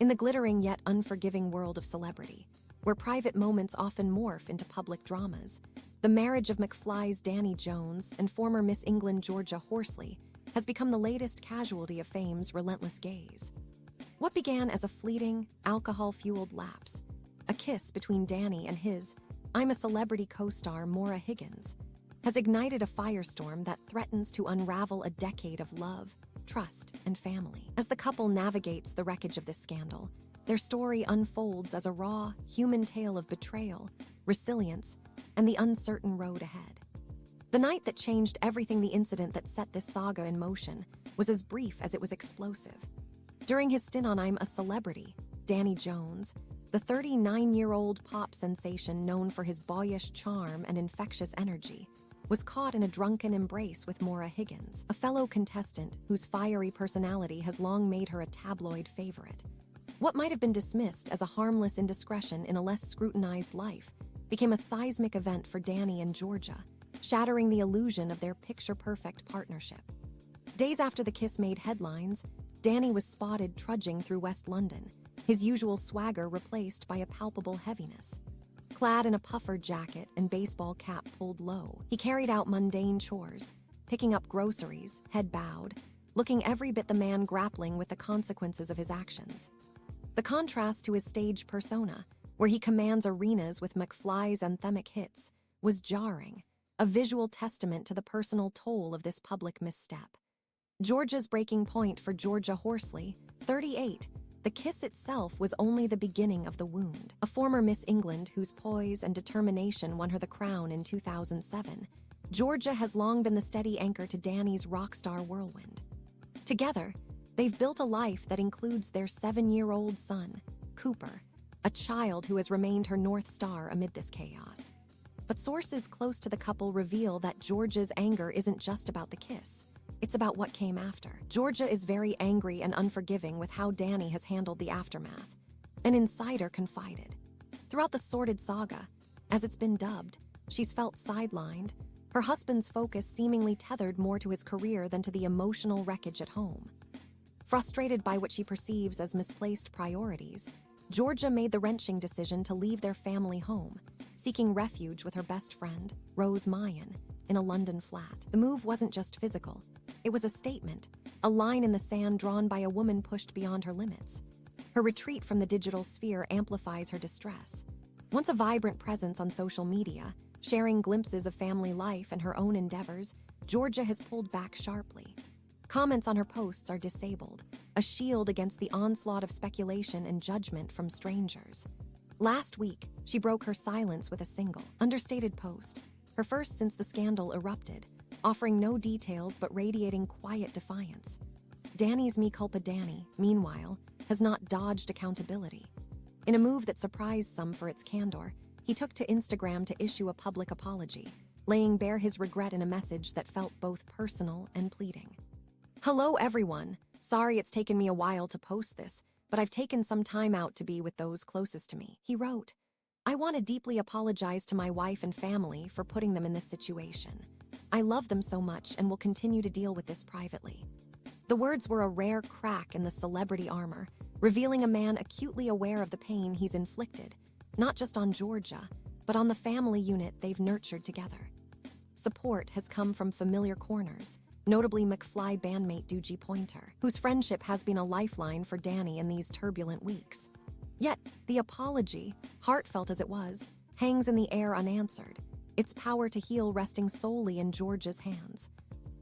In the glittering yet unforgiving world of celebrity, where private moments often morph into public dramas, the marriage of McFly's Danny Jones and former Miss England Georgia Horsley has become the latest casualty of fame's relentless gaze. What began as a fleeting, alcohol-fueled lapse, a kiss between Danny and his I'm a Celebrity co-star Maura Higgins, has ignited a firestorm that threatens to unravel a decade of love, trust, and family. As the couple navigates the wreckage of this scandal, their story unfolds as a raw, human tale of betrayal, resilience, and the uncertain road ahead. The night that changed everything, the incident that set this saga in motion, was as brief as it was explosive. During his stint on I'm a Celebrity, Danny Jones, the 39-year-old pop sensation known for his boyish charm and infectious energy, was caught in a drunken embrace with Maura Higgins, a fellow contestant whose fiery personality has long made her a tabloid favorite. What might have been dismissed as a harmless indiscretion in a less scrutinized life became a seismic event for Danny and Georgia, shattering the illusion of their picture-perfect partnership. Days after the kiss made headlines, Danny was spotted trudging through West London, his usual swagger replaced by a palpable heaviness. Clad in a puffer jacket and baseball cap pulled low, he carried out mundane chores, picking up groceries, head bowed, looking every bit the man grappling with the consequences of his actions. The contrast to his stage persona, where he commands arenas with McFly's anthemic hits, was jarring, a visual testament to the personal toll of this public misstep. Georgia's breaking point for Georgia Horsley, 38, the kiss itself was only the beginning of the wound. A former Miss England whose poise and determination won her the crown in 2007, Georgia has long been the steady anchor to Danny's rock star whirlwind. Together, they've built a life that includes their 7-year-old son, Cooper, a child who has remained her North Star amid this chaos. But sources close to the couple reveal that Georgia's anger isn't just about the kiss. It's about what came after. Georgia is very angry and unforgiving with how Danny has handled the aftermath. An insider confided. Throughout the sordid saga, as it's been dubbed, she's felt sidelined, her husband's focus seemingly tethered more to his career than to the emotional wreckage at home. Frustrated by what she perceives as misplaced priorities, Georgia made the wrenching decision to leave their family home, seeking refuge with her best friend, Rose Mayan, in a London flat. The move wasn't just physical. It was a statement, a line in the sand drawn by a woman pushed beyond her limits. Her retreat from the digital sphere amplifies her distress. Once a vibrant presence on social media, sharing glimpses of family life and her own endeavors, Georgia has pulled back sharply. Comments on her posts are disabled, a shield against the onslaught of speculation and judgment from strangers. Last week, she broke her silence with a single, understated post, her first since the scandal erupted, offering no details but radiating quiet defiance. Danny's mea culpa Danny, meanwhile, has not dodged accountability. In a move that surprised some for its candor, he took to Instagram to issue a public apology, laying bare his regret in a message that felt both personal and pleading. "Hello everyone, sorry it's taken me a while to post this, but I've taken some time out to be with those closest to me," he wrote. "I want to deeply apologize to my wife and family for putting them in this situation. I love them so much and will continue to deal with this privately." The words were a rare crack in the celebrity armor, revealing a man acutely aware of the pain he's inflicted, not just on Georgia, but on the family unit they've nurtured together. Support has come from familiar corners, notably McFly bandmate Doogie Pointer, whose friendship has been a lifeline for Danny in these turbulent weeks. Yet, the apology, heartfelt as it was, hangs in the air unanswered, its power to heal resting solely in Georgia's hands.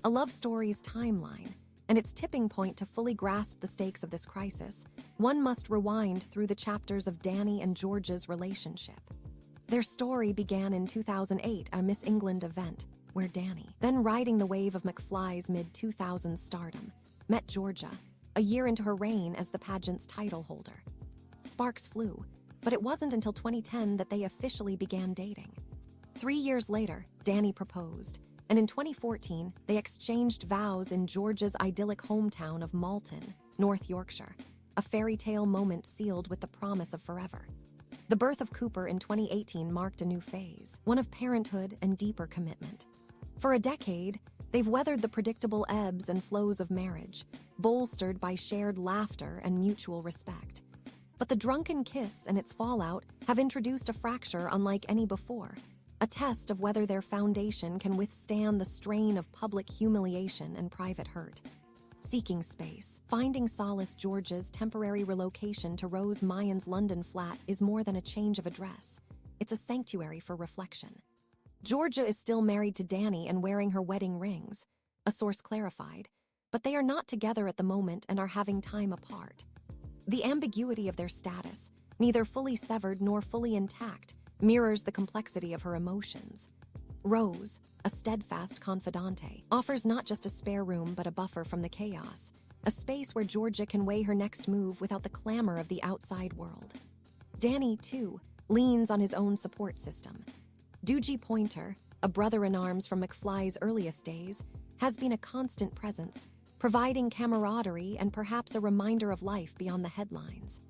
A love story's timeline, and its tipping point to fully grasp the stakes of this crisis, one must rewind through the chapters of Danny and Georgia's relationship. Their story began in 2008 at a Miss England event, where Danny, then riding the wave of McFly's mid-2000s stardom, met Georgia, a year into her reign as the pageant's title holder. Sparks flew, but it wasn't until 2010 that they officially began dating. 3 years later, Danny proposed, and in 2014, they exchanged vows in Georgia's idyllic hometown of Malton, North Yorkshire, a fairy tale moment sealed with the promise of forever. The birth of Cooper in 2018 marked a new phase, one of parenthood and deeper commitment. For a decade, they've weathered the predictable ebbs and flows of marriage, bolstered by shared laughter and mutual respect. But the drunken kiss and its fallout have introduced a fracture unlike any before, a test of whether their foundation can withstand the strain of public humiliation and private hurt. Seeking space, finding solace. Georgia's temporary relocation to Rose Mayan's London flat is more than a change of address. It's a sanctuary for reflection. Georgia is still married to Danny and wearing her wedding rings, a source clarified, but they are not together at the moment and are having time apart. The ambiguity of their status, neither fully severed nor fully intact, mirrors the complexity of her emotions. Rose, a steadfast confidante, offers not just a spare room but a buffer from the chaos, a space where Georgia can weigh her next move without the clamor of the outside world. Danny, too, leans on his own support system. Doogie Pointer, a brother-in-arms from McFly's earliest days, has been a constant presence, providing camaraderie and perhaps a reminder of life beyond the headlines.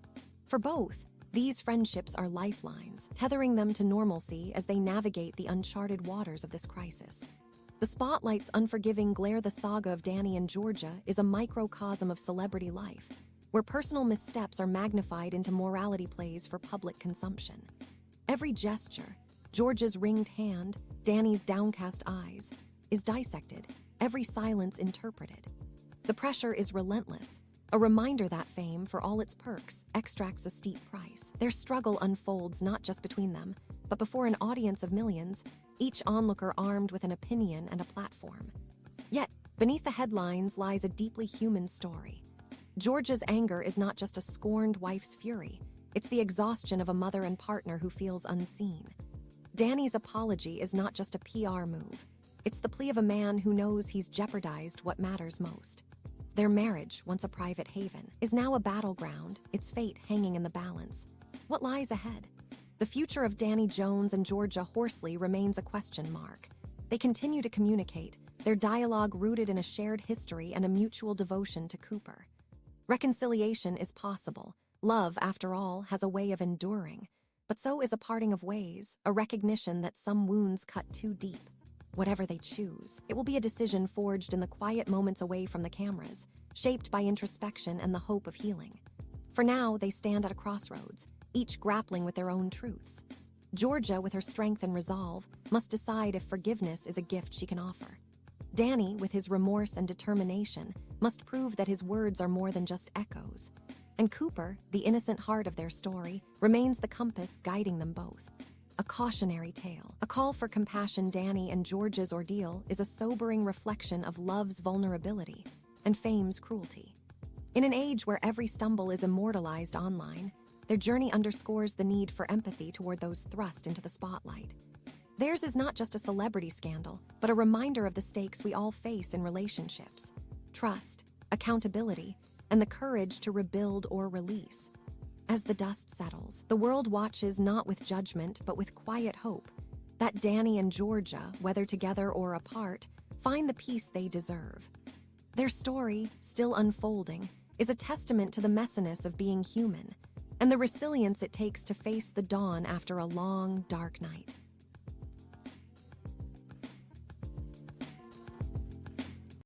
For both, these friendships are lifelines, tethering them to normalcy as they navigate the uncharted waters of this crisis. The spotlight's unforgiving glare. The saga of Danny and Georgia is a microcosm of celebrity life, where personal missteps are magnified into morality plays for public consumption. Every gesture, Georgia's ringed hand, Danny's downcast eyes, is dissected, every silence interpreted. The pressure is relentless, a reminder that fame, for all its perks, extracts a steep price. Their struggle unfolds not just between them, but before an audience of millions, each onlooker armed with an opinion and a platform. Yet, beneath the headlines lies a deeply human story. Georgia's anger is not just a scorned wife's fury, it's the exhaustion of a mother and partner who feels unseen. Danny's apology is not just a PR move, it's the plea of a man who knows he's jeopardized what matters most. Their marriage, once a private haven, is now a battleground, its fate hanging in the balance. What lies ahead? The future of Danny Jones and Georgia Horsley remains a question mark. They continue to communicate, their dialogue rooted in a shared history and a mutual devotion to Cooper. Reconciliation is possible. Love, after all, has a way of enduring. But so is a parting of ways, a recognition that some wounds cut too deep. Whatever they choose, it will be a decision forged in the quiet moments away from the cameras, shaped by introspection and the hope of healing. For now, they stand at a crossroads, each grappling with their own truths. Georgia, with her strength and resolve, must decide if forgiveness is a gift she can offer. Danny, with his remorse and determination, must prove that his words are more than just echoes. And Cooper, the innocent heart of their story, remains the compass guiding them both. A cautionary tale, a call for compassion. Danny and Georgia's ordeal is a sobering reflection of love's vulnerability and fame's cruelty. In an age where every stumble is immortalized online, their journey underscores the need for empathy toward those thrust into the spotlight. Theirs is not just a celebrity scandal, but a reminder of the stakes we all face in relationships: trust, accountability, and the courage to rebuild or release. As the dust settles, the world watches not with judgment but with quiet hope that Danny and Georgia, whether together or apart, find the peace they deserve. Their story, still unfolding, is a testament to the messiness of being human and the resilience it takes to face the dawn after a long, dark night.